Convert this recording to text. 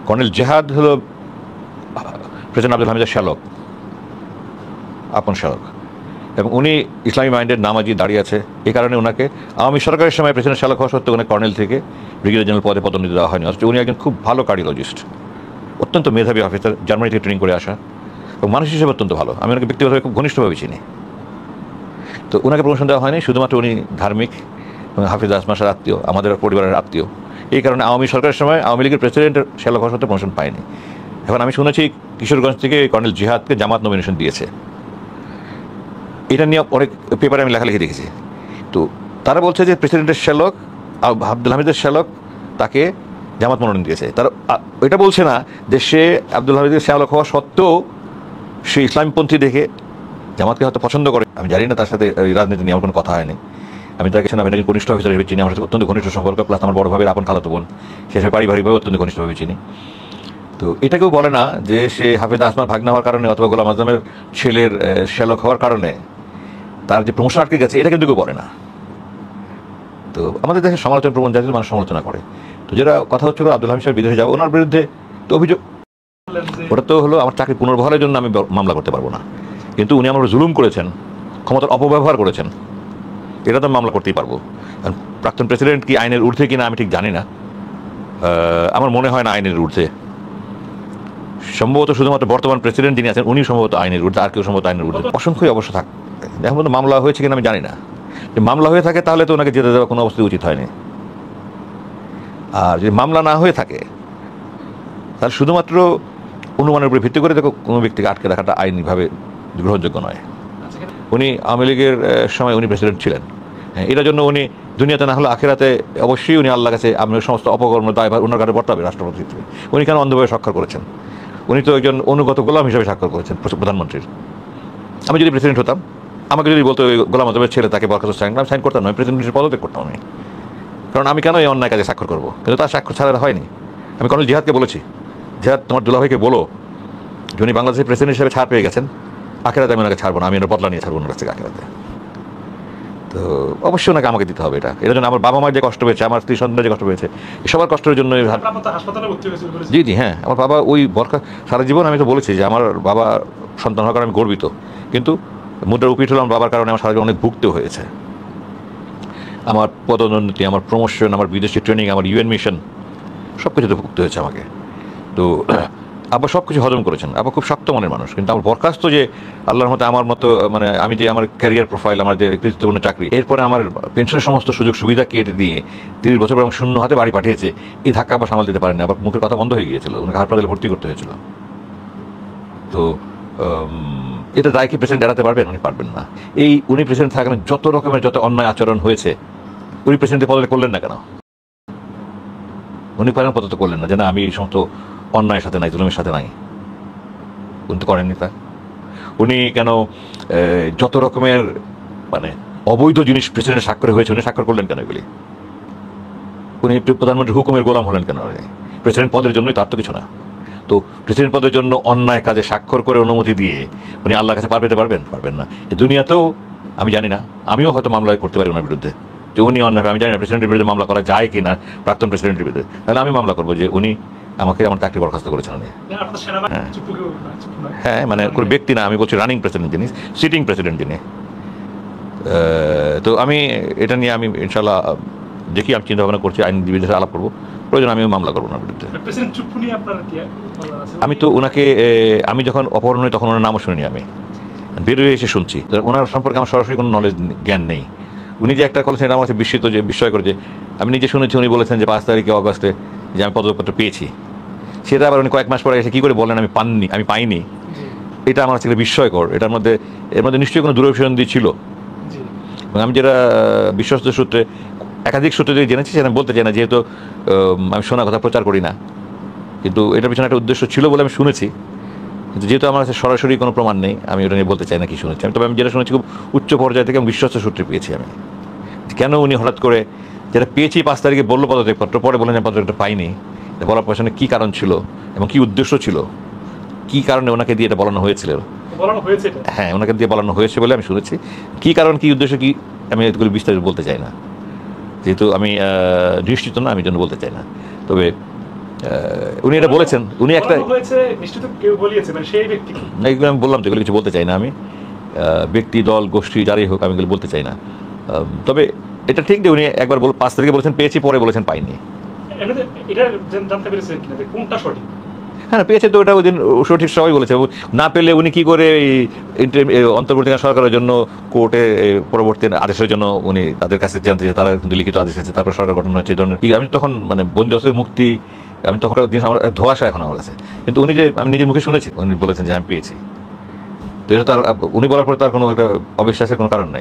Colonel জেহাদ হলো president Abdul হামিদের শ্যালক, আপন শ্যালক, এবং উনি ইসলামী মাইন্ডের নামাজি দাঁড়িয়ে আছে। এই কারণে ওনাকে আওয়ামী সরকারের সময় প্রেসিডেন্ট শ্যালক হওয়া সত্ত্বেও ওনাকে কর্নেল থেকে ব্রিগেডিয়ার জেনারেল পদে পদোন্নতি দেওয়া হয়নি। অথচ উনি একজন খুব ভালো কার্ডিওলজিস্ট, অত্যন্ত মেধাবী অফিসার, জার্মানি থেকে ট্রেনিং করে আসা, এবং মানুষ হিসেবে অত্যন্ত ভালো। আমি ওনাকে ব্যক্তিগতভাবে খুব ঘনিষ্ঠভাবে চিনি। তো ওনাকে প্রমোশন দেওয়া হয়নি, শুধুমাত্র উনি ধার্মিক এবং হাফিজ আসমাসার আত্মীয়, আমাদের পরিবারের আত্মীয়। এই কারণে আওয়ামী সরকারের সময় আওয়ামী লীগের প্রেসিডেন্টের শ্যালক হওয়া সত্ত্বেও প্রমোশন পায়নি। এখন আমি শুনেছি কিশোরগঞ্জ থেকে কর্নেল জিহাদকে জামাত নমিনেশন দিয়েছে। এটা নিয়ে অনেক পেপারে আমি লেখালেখি দেখেছি। তো তারা বলছে যে প্রেসিডেন্টের শ্যালক আব্দুল হামিদের শ্যালক তাকে জামাত মনোনয়ন দিয়েছে। তারা এটা বলছে না যে সে আব্দুল হামিদের শ্যালক হওয়া সত্ত্বেও সে ইসলামপন্থী দেখে জামাতকে হয়তো পছন্দ করে। আমি জানি না, তার সাথে রাজনীতি নিয়ে আমার কোনো কথা হয়নি। আমি তাকে একজন ঘনিষ্ঠ অফিসার হিসেবে চিনি, আমার সাথে অত্যন্ত ঘনিষ্ঠ সম্পর্ক, প্লাস আমার বড় ভাবের আপন খালাতো বোন, সে পারিবারিকভাবে অত্যন্ত ঘনিষ্ঠভাবে চিনি। তো এটাকেও বলে না যে সে হাফেজ আসমার ভাগনা হওয়ার কারণে অথবা গোলাম আজমের ছেলের শ্যালক হওয়ার কারণে তার যে প্রমোশন আটকে গেছে, এটা কিন্তু কেউ বলে না। তো আমাদের দেশের সমালোচনা প্রবণ জাতির মানুষ সমালোচনা করে। তো যেটা কথা হচ্ছিল আব্দুল হামিদ সাহেব বিদেশে যাবো, ওনার বিরুদ্ধে তো অভিযোগ, ওটা তো হলো আমার চাকরি পুনর্বহালের জন্য আমি মামলা করতে পারবো না, কিন্তু উনি আমার জুলুম করেছেন, ক্ষমতার অপব্যবহার করেছেন, এটা তো মামলা করতেই পারবো। প্রাক্তন প্রেসিডেন্ট কি আইনের ঊর্ধ্বে কিনা আমি ঠিক জানি না, আমার মনে হয় না আইনের ঊর্ধ্বে। সম্ভবত শুধুমাত্র বর্তমান প্রেসিডেন্ট যিনি আছেন উনি সম্ভবত আইনের ঊর্ধ্বে, আর কেউ সম্ভবত আইনের ঊর্ধ্বে অসংখ্যই অবশ্য থাক। এখন পর্যন্ত মামলা হয়েছে কিনা আমি জানি না। যে মামলা হয়ে থাকে তাহলে তো ওনাকে যেতে দেওয়া কোনো অবস্থায় উচিত হয়নি। আর যদি মামলা না হয়ে থাকে তাহলে শুধুমাত্র অনুমানের উপরে ভিত্তি করে কোনো ব্যক্তিকে আটকে রাখাটা আইনিভাবে গ্রহণযোগ্য নয়। উনি আওয়ামী লীগের সময় উনি প্রেসিডেন্ট ছিলেন, হ্যাঁ, এটার জন্য উনি দুনিয়াতে না হলে আখিরাতে অবশ্যই উনি আল্লাহর কাছে আপনার সমস্ত অপকর্ম দায়ভার ওনার কাছে বর্তাবে রাষ্ট্রপতি হিসেবে। উনি কেন অন্ধভাবে স্বাক্ষর করেছেন? উনি তো একজন অনুগত গোলাম হিসেবে স্বাক্ষর করেছেন প্রধানমন্ত্রীর। আমি যদি প্রেসিডেন্ট হতাম, আমাকে যদি বলতো ওই গোলাম আজমের ছেলে তাকে বরখাস্ত সাইন, আমি সাইন করতাম না, আমি প্রেসিডেন্টের পদত্যাগ করতাম আমি। কারণ আমি কেন এই অন্যায় কাজে স্বাক্ষর করবো? কিন্তু তার স্বাক্ষর ছাড়া হয়নি। আমি কর্নেল জিহাদকে বলেছি, জিহাদ তোমার দুলাভাইকে বলো যে উনি বাংলাদেশের প্রেসিডেন্ট হিসেবে ছাড় পেয়ে গেছেন, আখেরাতে আমি ওনাকে ছাড়বো না, আমি ওনার বদলা নিয়ে ছাড়বো ওনার কাছ থেকে আখেরাতে। তো অবশ্যই ওনাকে আমাকে দিতে হবে এটা। এটার জন্য আমার বাবা মার যে কষ্ট পেয়েছে, আমার স্ত্রী সন্তানের যে কষ্ট পেয়েছে, সবার কষ্টের জন্য। জি জি, হ্যাঁ, আমার বাবা ওই বরখা সারা জীবন আমি তো বলেছি যে আমার বাবা সন্তান হওয়ার কারণে আমি গর্বিত, কিন্তু মুদ্রার উপিঠ হলো আমার বাবার কারণে আমার সারা জীবন অনেক ভুগতেও হয়েছে। আমার পদোন্নতি, আমার প্রমোশন, আমার বিদেশি ট্রেনিং, আমার ইউএন মিশন, সব কিছুতে ভুগতে হয়েছে আমাকে। তো আবার সব কিছু হজম করেছেন, আবার খুব শক্ত মনের মানুষ। কিন্তু আমার বরখাস্ত যে আল্লাহর মতো আমার মতো, মানে আমি যে আমার ক্যারিয়ার প্রোফাইল, আমার যে কৃতিত্বপূর্ণ চাকরি, এরপরে আমার পেনশনের সমস্ত সুযোগ সুবিধা কেটে দিয়ে 30 বছর পর শূন্য হাতে বাড়ি পাঠিয়েছে, এই ধাক্কা আবার সামাল দিতে পারেন না, আবার মুখের কথা বন্ধ হয়ে গিয়েছিল, ওনাকে হাসপাতালে ভর্তি করতে হয়েছিল। তো এটা দায় কি প্রেসিডেন্ট এড়াতে পারবেন? উনি পারবেন না। এই উনি প্রেসিডেন্ট থাকেন যত রকমের যত অন্যায় আচরণ হয়েছে, উনি প্রেসিডেন্টের পদে করলেন না কেন? উনি পারেন পদত্যাগ করলেন না, যে না আমি এই সমস্ত অন্যায়ের সাথে নাই, জুলুমের সাথে নাই, উনি তো করেননি তা। উনি কেন যত রকমের মানে অবৈধ জিনিস প্রেসিডেন্ট স্বাক্ষরে হয়েছে উনি স্বাক্ষর করলেন কেন এগুলি? উনি প্রধানমন্ত্রীর হুকুমের গোলাম হলেন কেন? প্রেসিডেন্ট পদের জন্যই, তার তো কিছু না। তো প্রেসিডেন্ট পদের জন্য অন্যায় কাজে স্বাক্ষর করে অনুমতি দিয়ে উনি আল্লাহর কাছে পার পেতে পারবেন? পারবেন না। এই দুনিয়াতেও আমি জানি না, আমিও হয়তো মামলা করতে পারি ওনার বিরুদ্ধে, যে উনি অন্যায়, আমি জানি না প্রেসিডেন্টের বিরুদ্ধে মামলা করা যায় কিনা, প্রাক্তন প্রেসিডেন্টের বিরুদ্ধে। তাহলে আমি মামলা করবো যে উনি আমাকে আমার চাকরি বরখাস্ত করেছেন উনি। হ্যাঁ, মানে কোনো ব্যক্তি না, আমি বলছি রানিং প্রেসিডেন্ট যিনি, সিটিং প্রেসিডেন্ট যিনি। তো আমি এটা নিয়ে আমি ইনশাল্লাহ দেখি, আমি চিন্তা ভাবনা করছি, আইনজীবীদের সাথে আলাপ করবো, প্রয়োজন আমিও মামলা করবো ওনার বিরুদ্ধে। আমি তো ওনাকে, আমি যখন অপহরণ হই তখন ওনার নামও শুনিনি, আমি বেরোয় এসে শুনছি। ওনার সম্পর্কে আমার সরাসরি কোনো নলেজ জ্ঞান নেই। উনি যে একটা করেছেন এটা আমার কাছে বিস্মিত, যে বিস্ময় করে যে আমি নিজে শুনেছি উনি বলেছেন যে 5 তারিখে অগস্টে যে আমি পদত্যাগপত্র পেয়েছি, সেটা আবার উনি কয়েক মাস পরে এসে কী করে বলেন আমি পাইনি। এটা আমার কাছে বিস্ময়কর। এর মধ্যে নিশ্চয়ই কোনো দূরভিসন্ধি ছিল। আমি যেটা বিশ্বস্ত সূত্রে, একাধিক সূত্রে যদি জেনেছি সেটা বলতে চাই না, যেহেতু আমি শোনা কথা প্রচার করি না, কিন্তু এটার পিছনে একটা উদ্দেশ্য ছিল বলে আমি শুনেছি। কিন্তু যেহেতু আমার কাছে সরাসরি কোনো প্রমাণ নেই, আমি ওটা নিয়ে বলতে চাই না কি শুনেছি। তবে আমি যেটা শুনেছি খুব উচ্চ পর্যায়ে থেকে বিশ্বস্ত সূত্রে পেয়েছি আমি, কেন উনি হঠাৎ করে যেটা পেয়েছি 5 তারিখে বললো পদত্যাগপত্র, পরে বললেন যে পদত্যাগটা পাইনি, বলার পেছনে কী কারণ ছিল এবং কী উদ্দেশ্য ছিল, কী কারণে ওনাকে দিয়ে এটা বলানো হয়েছিল। হ্যাঁ, ওনাকে দিয়ে বলানো হয়েছে বলে আমি শুনেছি। কী কারণ, কী উদ্দেশ্য, কী, আমি এগুলো বিস্তারিত বলতে চাই না, যেহেতু আমি নিশ্চিত না, আমি জন্য বলতে চাই না। তবে উনি এটা বলেছেন, উনি একটা এগুলো আমি বললাম তো, এগুলো কিছু বলতে চাই না আমি, ব্যক্তি দল গোষ্ঠী যারাই হোক আমি এগুলো বলতে চাই না। তবে এটা ঠিক যে উনি একবার 5 তারিখে বলেছেন পেয়েছি, পরে বলেছেন পাইনি। হ্যাঁ পেয়েছে তো, ওটা ওই দিন সঠিক সবাই বলেছে। না পেলে উনি কি করে অন্তর্বর্তীকালীন সরকারের জন্য কোর্টে পরবর্তী আদেশের জন্য উনি তাদের কাছে জানতে চাই, তারা কিন্তু লিখিত আদেশ আছে, তারপর সরকার গঠন হচ্ছে এই ধরনের। আমি তখন মানে বন্দি অবস্থায় মুক্তি, আমি তখন দিন আমার ধোঁয়াশা এখন আমার কাছে, কিন্তু উনি যে আমি নিজের মুখে শুনেছি উনি বলেছেন যে আমি পেয়েছি, তো এটা তার উনি বলার পরে তার কোনো একটা অবিশ্বাসের কোনো কারণ নাই।